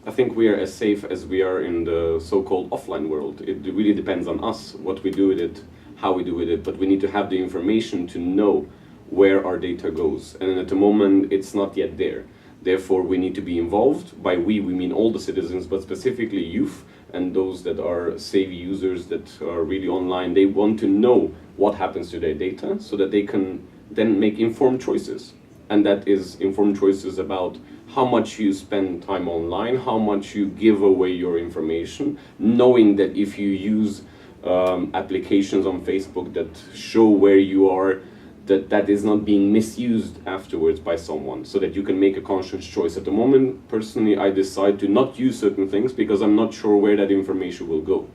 I think we are as safe as we are in the so-called offline world. It really depends on us, what we do with it, how we do with it, but we need to have the information to know where our data goes. And at the moment, it's not yet there. Therefore, we need to be involved. By we mean all the citizens, but specifically youth and those that are savvy users that are really online. They want to know what happens to their data so that they can then make informed choices. And that is informed choices about how much you spend time online, how much you give away your information, knowing that if you use applications on Facebook that show where you are, that is not being misused afterwards by someone, so that you can make a conscious choice. At the moment, personally, I decide to not use certain things because I'm not sure where that information will go.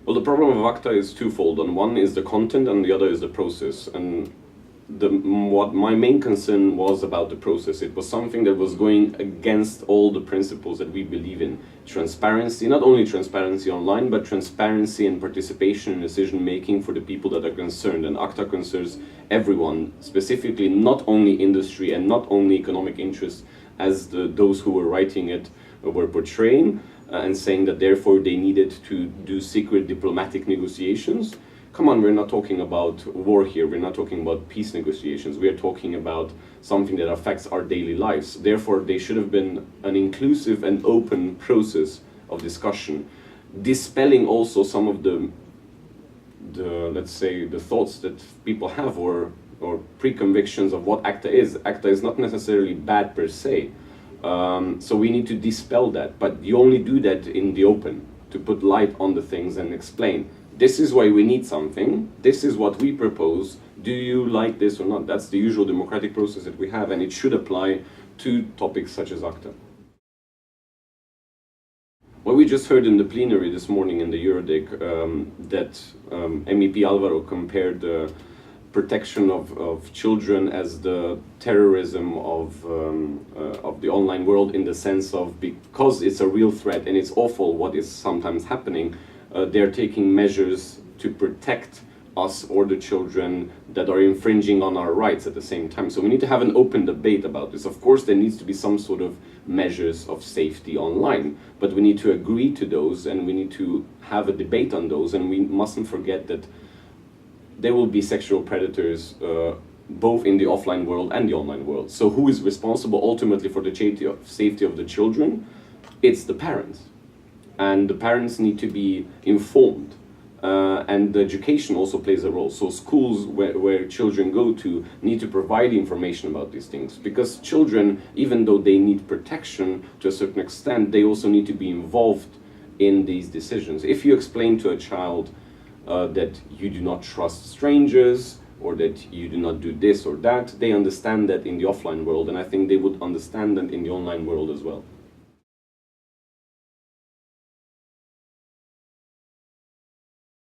Well, the problem of ACTA is twofold. On one is the content and the other is the process. And what my main concern was about the process. It was something that was going against all the principles that we believe in. Transparency, not only transparency online, but transparency and participation in decision making for the people that are concerned. And ACTA concerns everyone, specifically not only industry and not only economic interests, as those who were writing it were portraying and saying that therefore they needed to do secret diplomatic negotiations. Come on, we're not talking about war here, we're not talking about peace negotiations, we are talking about something that affects our daily lives. Therefore, they should have been an inclusive and open process of discussion, dispelling also some of the let's say, the thoughts that people have or pre-convictions of what ACTA is. ACTA is not necessarily bad per se, so we need to dispel that, but you only do that in the open, to put light on the things and explain. This is why we need something, this is what we propose, do you like this or not? That's the usual democratic process that we have, and it should apply to topics such as ACTA. What we just heard in the plenary this morning in the Eurodic, that MEP Alvaro compared the protection of children as the terrorism of the online world, in the sense of, because it's a real threat and it's awful what is sometimes happening, they're taking measures to protect us or the children that are infringing on our rights at the same time. So we need to have an open debate about this. Of course, there needs to be some sort of measures of safety online, but we need to agree to those and we need to have a debate on those, and we mustn't forget that there will be sexual predators both in the offline world and the online world. So who is responsible ultimately for the safety of the children? It's the parents. And the parents need to be informed, and the education also plays a role. So schools where children go to need to provide information about these things, because children, even though they need protection to a certain extent, they also need to be involved in these decisions. If you explain to a child that you do not trust strangers, or that you do not do this or that, they understand that in the offline world, and I think they would understand that in the online world as well.